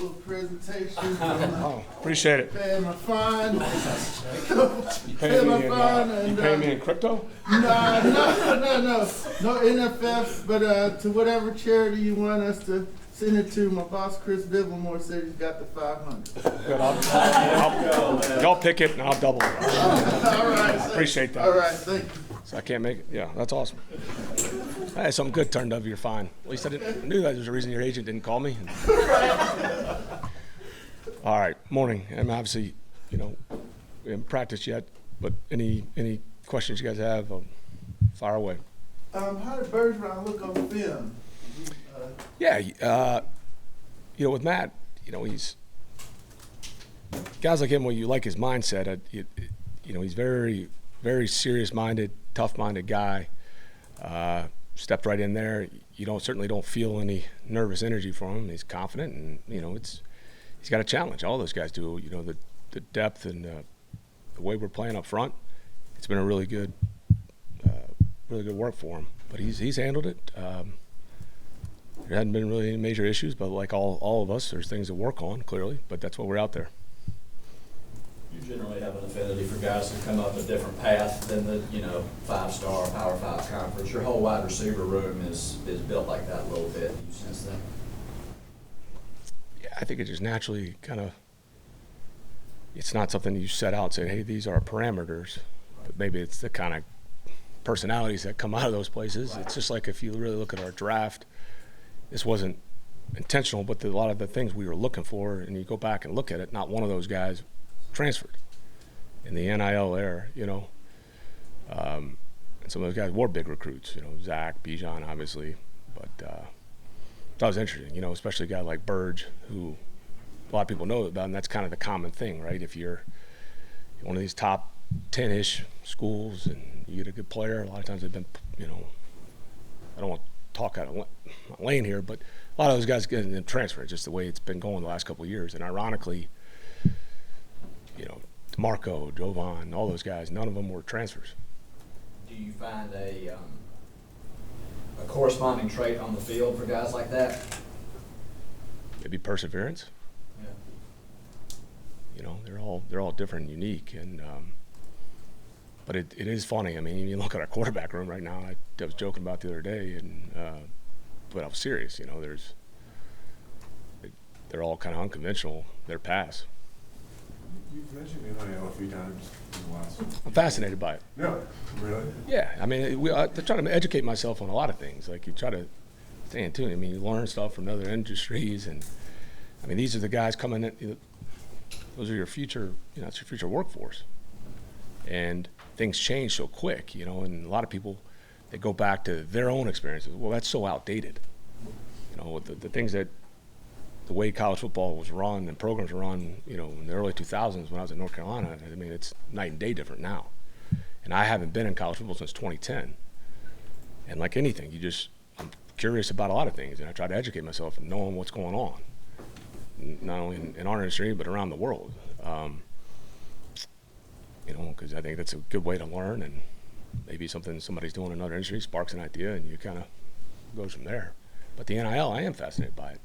little presentation. Oh, appreciate it. Paying my fine. You pay me in crypto? No NFF, but to whatever charity you want us to send it to. My boss, Chris Bibblemore, said he's got the 500. Good, y'all pick it and I'll double it. All right. Appreciate that. All right, thank you. So I can't make it? Yeah, that's awesome. Hey, something good turned up, you're fine. At least I knew that was the reason your agent didn't call me. All right, morning. And obviously, we haven't practiced yet, but any questions you guys have, fire away. How did Bergeron look on film? Yeah, with Matt, he's guys like him. Well, you like his mindset. He's very, very serious-minded, tough-minded guy. Stepped right in there. You certainly don't feel any nervous energy from him. He's confident, and he's got a challenge. All those guys do. The depth and the way we're playing up front. It's been a really good work for him. But he's handled it. There hadn't been really any major issues, but like all of us, there's things to work on, clearly, but that's why we're out there. You generally have an affinity for guys who come up a different path than the, 5-star, Power 5 conference. Your whole wide receiver room is built like that a little bit. Do you sense that? Yeah, I think it just naturally it's not something you set out and say, hey, these are our parameters, but maybe it's the kind of personalities that come out of those places. Right. It's just like if you really look at our draft, this wasn't intentional, but a lot of the things we were looking for, and you go back and look at it, not one of those guys transferred in the NIL era, and some of those guys were big recruits, Zach, Bijan, obviously, but that was interesting, especially a guy like Burge, who a lot of people know about, and that's kind of the common thing, right? If you're one of these top 10-ish schools and you get a good player, a lot of times they've been, I don't want to talk out of lane here, but a lot of those guys get in transfer, just the way it's been going the last couple of years. And ironically, DeMarco, Jovan, all those guys, none of them were transfers. Do you find a corresponding trait on the field for guys like that? Maybe perseverance. Yeah. They're all different and unique, and but it is funny. I mean, you look at our quarterback room right now. I was joking about the other day, and but I was serious. They're all kind of unconventional. Their pass. You've mentioned NIL a few times in the last. I'm fascinated by it. No, really? Yeah, I mean, I try to educate myself on a lot of things. Like you try to stay in tune. I mean, you learn stuff from other industries, and I mean, these are the guys coming in. Those are your future. It's your future workforce, and things change so quick. And a lot of people, they go back to their own experiences. Well, that's so outdated. The things that. The way college football was run and programs were run, in the early 2000s when I was in North Carolina, I mean, it's night and day different now. And I haven't been in college football since 2010. And like anything, I'm curious about a lot of things, and I try to educate myself and knowing what's going on, not only in our industry, but around the world. Because I think that's a good way to learn, and maybe something somebody's doing in another industry sparks an idea, and you kind of goes from there. But the NIL, I am fascinated by it.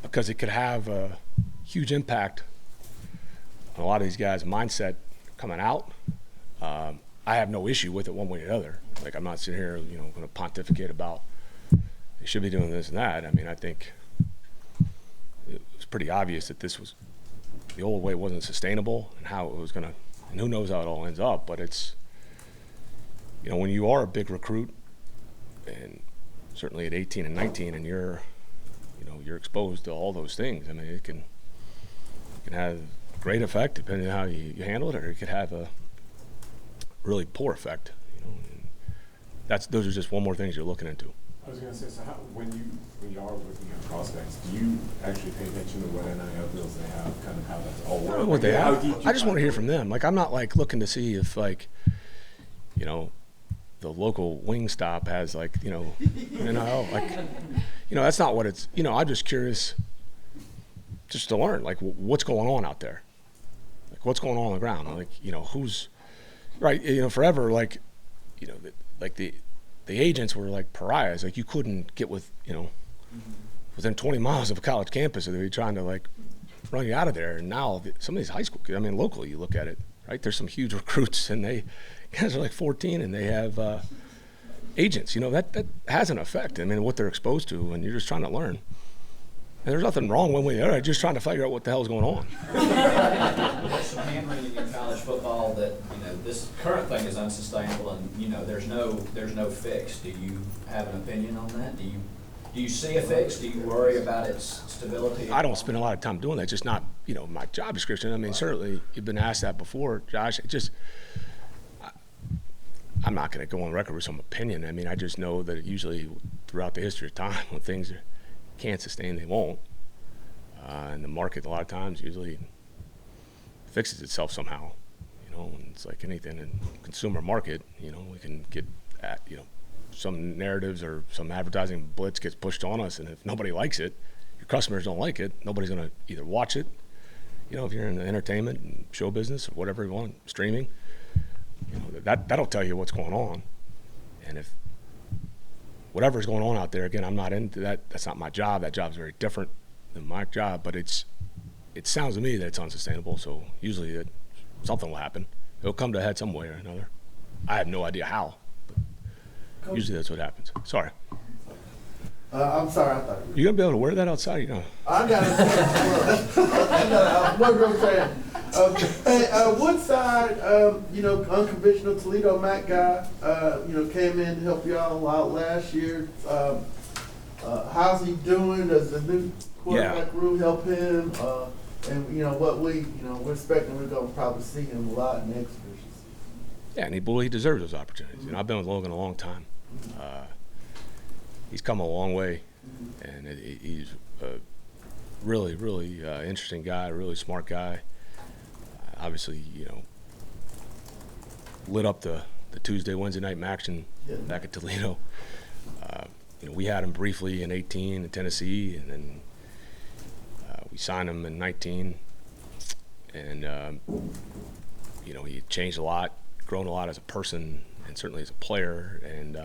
Because it could have a huge impact on a lot of these guys' mindset coming out. I have no issue with it one way or the other. Like, I'm not sitting here, going to pontificate about they should be doing this and that. I mean, I think it was pretty obvious that the old way wasn't sustainable, and how it was going to, and who knows how it all ends up. But it's, when you are a big recruit, and certainly at 18 and 19, and you're exposed to all those things. I mean, it can have a great effect depending on how you handle it, or it could have a really poor effect. And those are just one more things you're looking into. I was going to say, so when you are looking at prospects, do you actually pay attention to what NIL deals they have, kind of how that's all works? What they have. I just want to hear from them. Like, I'm not looking to see if the local wing stop has NIL. That's not what it's. I'm just curious, just to learn what's going on out there, what's going on the ground, who's right. Forever the agents were like pariahs. You couldn't get with within 20 miles of a college campus, they'd be trying to like run you out of there. And now some of these high school kids, I mean, locally, you look at it, right? There's some huge recruits, and guys are like 14, and they have agents. You know, that has an effect. I mean, what they're exposed to, and you're just trying to learn. And there's nothing wrong one way or the other. Just trying to figure out what the hell's going on. There's some hammering in college football that, this current thing is unsustainable, and, there's no fix. Do you have an opinion on that? Do you see a fix? Do you worry about its stability? I don't spend a lot of time doing that. Just not, my job description. I mean, certainly you've been asked that before, Josh. I'm not going to go on record with some opinion. I mean, I just know that usually throughout the history of time, when things can't sustain, they won't. And the market, a lot of times, usually fixes itself somehow. And it's like anything in consumer market. We can get at, some narratives or some advertising blitz gets pushed on us, and if nobody likes it, your customers don't like it, nobody's going to either watch it. If you're in the entertainment and show business or whatever you want, streaming, that'll tell you what's going on. And if whatever's going on out there, again, I'm not into that. That's not my job. That job's very different than my job. But it sounds to me that it's unsustainable. So usually something will happen. It'll come to a head some way or another. I have no idea how. But usually that's what happens. Sorry. I'm sorry. I thought you gonna be able to wear that outside? I got it. What I'm saying. Hey, Woodside, unconventional Toledo Mac guy, came in to help y'all out last year. How's he doing? Does the new quarterback room help him? And what we're expecting, we're gonna probably see him a lot next year. Yeah, and he deserves those opportunities. I've been with Logan a long time. He's come a long way, and he's a really, really interesting guy, really smart guy. Obviously, lit up the Tuesday, Wednesday night action back at Toledo. We had him briefly in 18 in Tennessee, and then we signed him in 19. And, he changed a lot, grown a lot as a person, and certainly as a player. And,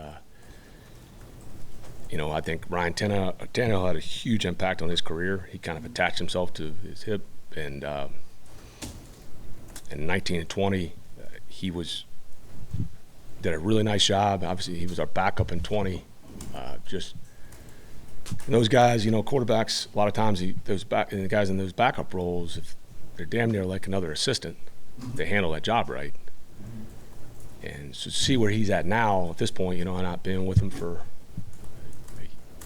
I think Ryan Tannehill had a huge impact on his career. He kind of attached himself to his hip, and in 19 and 20, he did a really nice job. Obviously, he was our backup in 20. And those guys, quarterbacks, a lot of times the guys in those backup roles, if they're damn near like another assistant, they handle that job right. And so see where he's at now at this point, not being with him for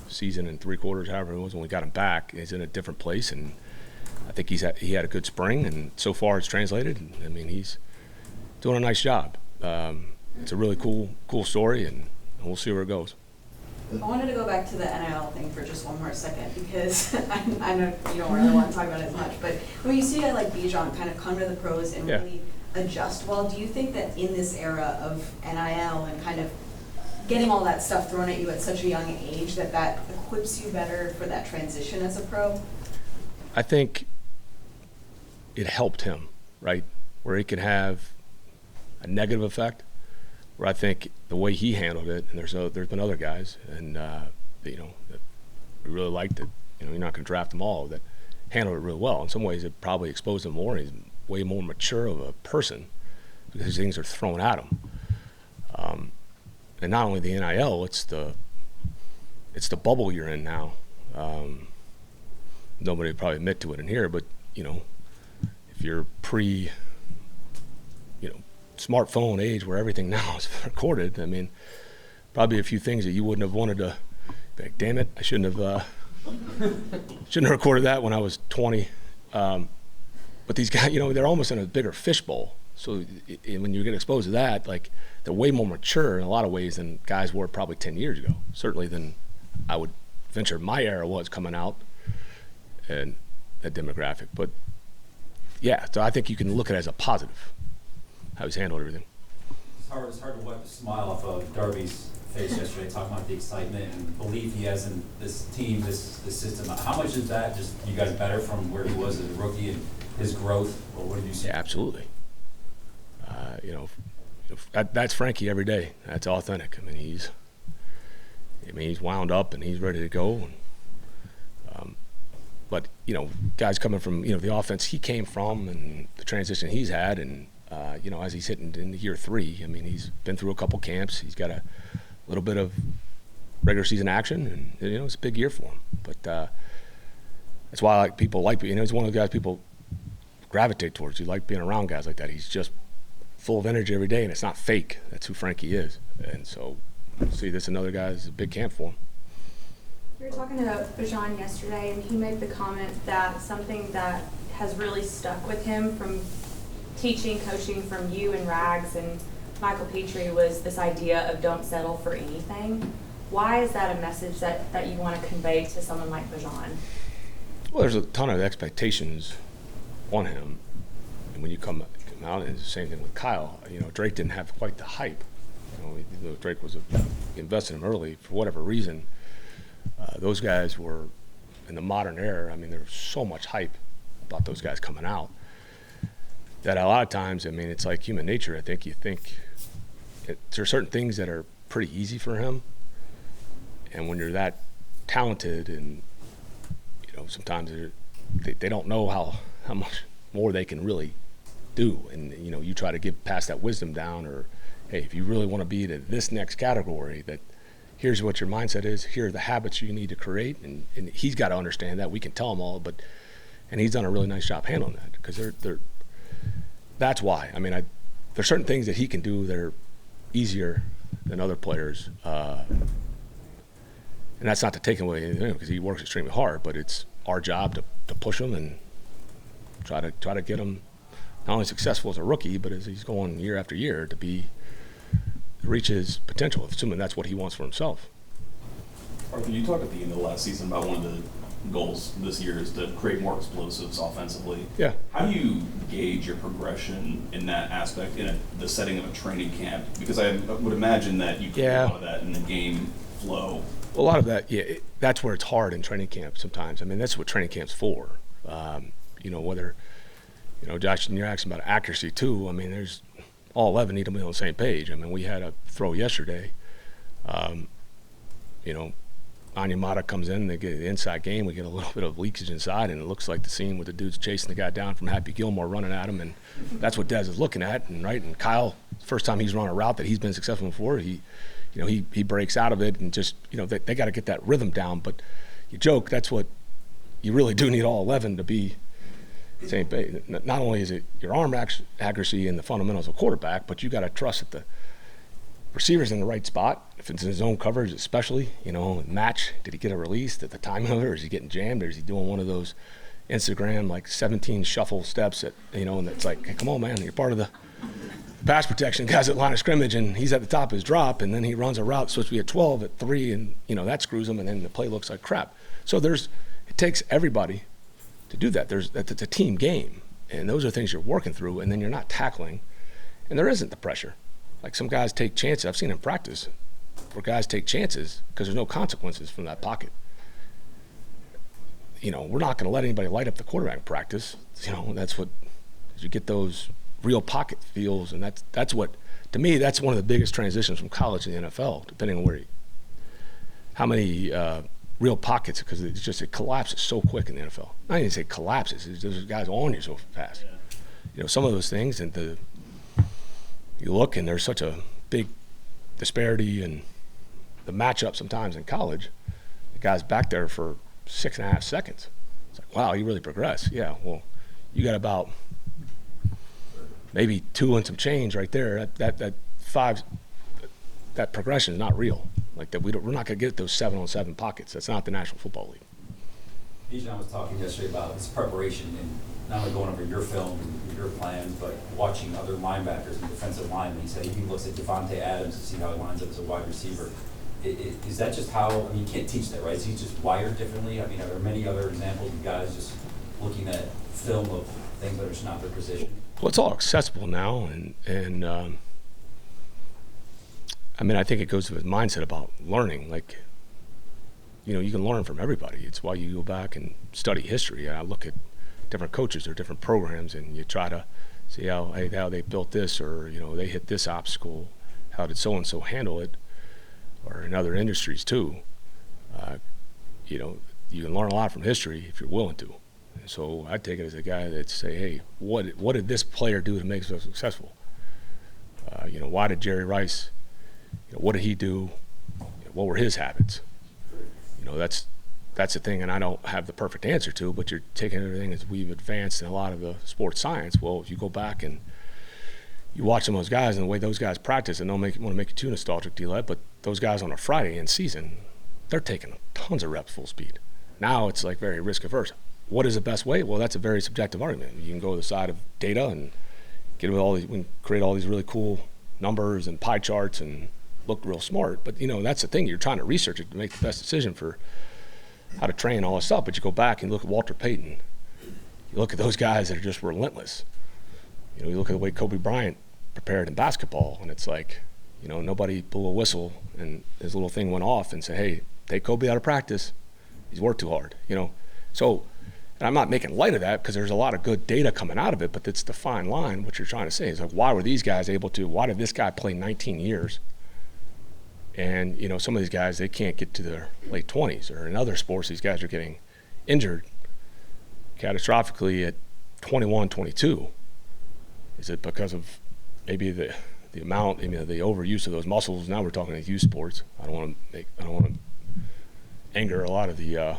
a season and 3/4, however it was when we got him back. He's in a different place, and I think he had a good spring, and so far it's translated. I mean, he's doing a nice job. It's a really cool story, and we'll see where it goes. I wanted to go back to the NIL thing for just one more second, because I know you don't really want to talk about it as much, but when you see a guy like Bijan kind of come to the pros and really adjust well, do you think that in this era of NIL and kind of getting all that stuff thrown at you at such a young age that equips you better for that transition as a pro? I think it helped him, right, where he could have a negative effect, where I think the way he handled it, and there's been other guys, and that we really liked it. You're not going to draft them all, that handled it real well. In some ways, it probably exposed him more. He's way more mature of a person because things are thrown at him. And not only the NIL, it's the bubble you're in now. Nobody would probably admit to it in here, but if you're smartphone age where everything now is recorded, I mean, probably a few things that you wouldn't have wanted to be like, damn it, I shouldn't have recorded that when I was 20. But these guys, they're almost in a bigger fishbowl. So when you get exposed to that, like, they're way more mature in a lot of ways than guys were probably 10 years ago. Certainly than I would venture my era was coming out, and that demographic. But yeah, so I think you can look at it as a positive, how he's handled everything. It's hard to wipe the smile off of Darby's face yesterday, talking about the excitement and belief he has in this team, this system. How much is that just you guys better from where he was as a rookie and his growth? Or what did you see? Yeah, absolutely. That's Frankie every day. That's authentic. I mean, he's wound up and he's ready to go. And But, guys coming from, the offense he came from and the transition he's had, and, as he's hitting in year 3, I mean, he's been through a couple camps. He's got a little bit of regular season action, and, it's a big year for him. But that's why people like, he's one of the guys people gravitate towards. You like being around guys like that. He's just full of energy every day, and it's not fake. That's who Frankie is. And so, see, this another guy is a big camp for him. We were talking about Bijan yesterday, and he made the comment that something that has really stuck with him from coaching from you and Rags and Michael Petrie was this idea of don't settle for anything. Why is that a message that you want to convey to someone like Bijan? Well, there's a ton of expectations on him. And when you come out, and it's the same thing with Kyle. Drake didn't have quite the hype. Drake was invested in him early for whatever reason. Those guys were in the modern era. I mean, there was so much hype about those guys coming out that a lot of times, I mean, it's like human nature. I think you think there are certain things that are pretty easy for him, and when you're that talented, and sometimes they don't know how much more they can really do, and you try to pass that wisdom down, or hey, if you really want to be to this next category, that here's what your mindset is, here are the habits you need to create, and he's got to understand that. We can tell him all, and he's done a really nice job handling that, because that's why. I mean, there's certain things that he can do that are easier than other players, and that's not to take away anything, because he works extremely hard, but it's our job to push him and try to get him not only successful as a rookie, but as he's going year after year to reach his potential, assuming that's what he wants for himself. Arthur, you talked at the end of the last season about one of the goals this year is to create more explosives offensively. Yeah. How do you gauge your progression in that aspect in the setting of a training camp? Because I would imagine that you can do a lot of that in the game flow. A lot of that, yeah, that's where it's hard in training camp sometimes. I mean, that's what training camp's for. Whether, Josh, and you're asking about accuracy too. I mean, there's all 11 need to be on the same page. I mean, we had a throw yesterday. Anyamata comes in, they get the inside game, we get a little bit of leakage inside, and it looks like the scene where the dude's chasing the guy down from Happy Gilmore running at him, and that's what Dez is looking at, and Kyle, first time he's run a route that he's been successful before, he breaks out of it, and just, they got to get that rhythm down, but you joke, that's what you really do need all 11 to be the same page. Not only is it your arm accuracy and the fundamentals of quarterback, but you got to trust that the receiver's in the right spot. If it's in his own coverage, especially, match, did he get a release at the timing of it, or is he getting jammed, or is he doing one of those Instagram, 17 shuffle steps that, and it's like, hey, come on, man, you're part of the pass protection, guys at line of scrimmage, and he's at the top of his drop, and then he runs a route supposed to be at 12 at 3, and, that screws him, and then the play looks like crap. So it takes everybody to do that. It's a team game, and those are things you're working through, and then you're not tackling, and there isn't the pressure. Like some guys take chances. I've seen in practice where guys take chances because there's no consequences from that pocket. We're not going to let anybody light up the quarterback in practice. That's what you get those real pocket feels, and that's what, to me, that's one of the biggest transitions from college to the NFL, depending on how many real pockets, because it collapses so quick in the NFL. Not even say collapses, it's just guys on you so fast. Some of those things, and you look, and there's such a big disparity in the matchup sometimes in college. The guy's back there for 6.5 seconds. It's like, wow, you really progressed. Yeah, well, you got about maybe 2 and some change right there. That 5, that progression is not real. Like that, we're not going to get those 7-on-7 pockets. That's not the National Football League. Bijan was talking yesterday about his preparation and not only going over your film and your plans, but watching other linebackers and defensive linemen. He said he looks at Devontae Adams to see how he lines up as a wide receiver. Is that just how, I mean, you can't teach that, right? Is he just wired differently? I mean, are there many other examples of guys just looking at film of things that are just not their position? Well, it's all accessible now, and I think it goes to his mindset about learning. Like, you can learn from everybody. It's why you go back and study history. I look at different coaches or different programs, and you try to see how they built this, or they hit this obstacle. How did so and so handle it? Or in other industries too. You you can learn a lot from history if you're willing to. And so I take it as a guy that say, hey, what did this player do to make us so successful? Why did Jerry Rice, what did he do? What were his habits? That's the thing, and I don't have the perfect answer to, but you're taking everything as we've advanced in a lot of the sports science. Well, if you go back and you watch some of those guys and the way those guys practice, and don't want to make you too nostalgic, D-Led, but those guys on a Friday in season, they're taking tons of reps full speed. Now it's like very risk averse. What is the best way? Well, that's a very subjective argument. You can go to the side of data and get with all these, we can create all these really cool numbers and pie charts and look real smart. But that's the thing. You're trying to research it to make the best decision for how to train all this stuff. But you go back and look at Walter Payton. You look at those guys that are just relentless. You look at the way Kobe Bryant prepared in basketball, and it's like, nobody blew a whistle and his little thing went off and said, hey, take Kobe out of practice. He's worked too hard, So, and I'm not making light of that because there's a lot of good data coming out of it, but it's the fine line. What you're trying to say is like, why were these guys why did this guy play 19 years? And, some of these guys, they can't get to their late 20s, or in other sports, these guys are getting injured catastrophically at 21, 22. Is it because of maybe the amount, the overuse of those muscles? Now we're talking about youth sports. I don't want to anger a lot of the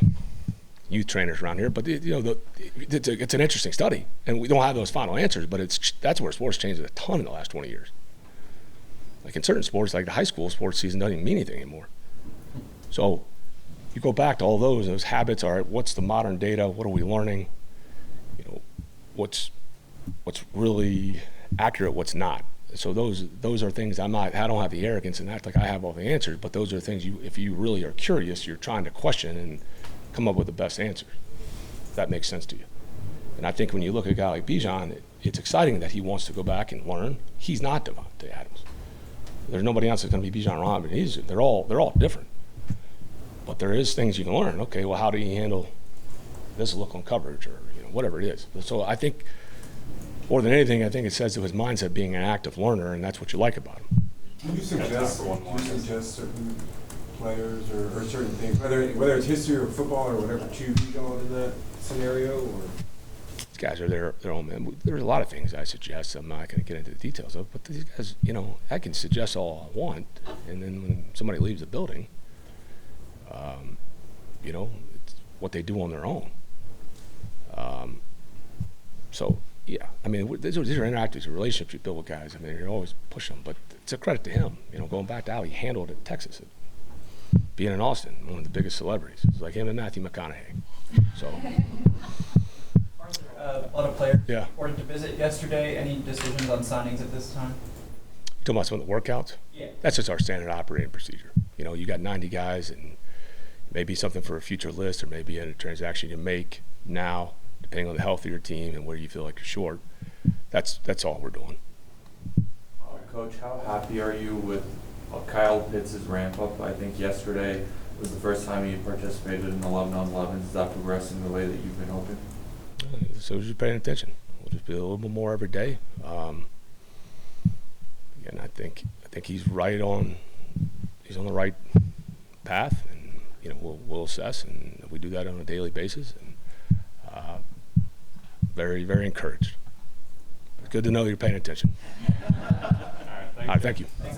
youth trainers around here, but it's an interesting study, and we don't have those final answers. But that's where sports changed a ton in the last 20 years. Like in certain sports, like the high school sports season doesn't even mean anything anymore. So you go back to all those habits. All right, what's the modern data? What are we learning? What's really accurate? What's not? So those are things I don't have the arrogance and act like I have all the answers, but those are things if you really are curious, you're trying to question and come up with the best answers. If that makes sense to you. And I think when you look at a guy like Bijan, it's exciting that he wants to go back and learn. He's not Devontae Adams. There's nobody else that's going to be Bijan Robinson. They're all different. But there is things you can learn. Okay, well, how do you handle this look on coverage, or whatever it is? So I think more than anything, I think it says to his mindset being an active learner, and that's what you like about him. Do you suggest certain players or certain things, whether it's history or football or whatever, choose Bijan in that scenario? Or these guys are their own men. There's a lot of things I suggest. I'm not going to get into the details of, but these guys, I can suggest all I want, and then when somebody leaves the building, it's what they do on their own. So yeah, these are interactive relationships you build with guys. You're always pushing them, but it's a credit to him. Going back to how he handled it in Texas, being in Austin, one of the biggest celebrities. It's like him and Matthew McConaughey. So. A lot of players Yeah. reported to visit yesterday. Any decisions on signings at this time? You talking about some of the workouts? Yeah. That's just our standard operating procedure. You got 90 guys, and maybe something for a future list, or maybe in a transaction you make now, depending on the health of your team and where you feel like you're short. That's all we're doing. Coach, how happy are you with Kyle Pitts' ramp up? I think yesterday was the first time he participated in 11-on-11s. Is that progressing the way that you've been hoping? So just paying attention. We'll just be a little bit more every day. Again, I think he's right on. He's on the right path, and we'll assess, and we do that on a daily basis. And very, very encouraged. It's good to know you're paying attention. All right, thank you. Thanks.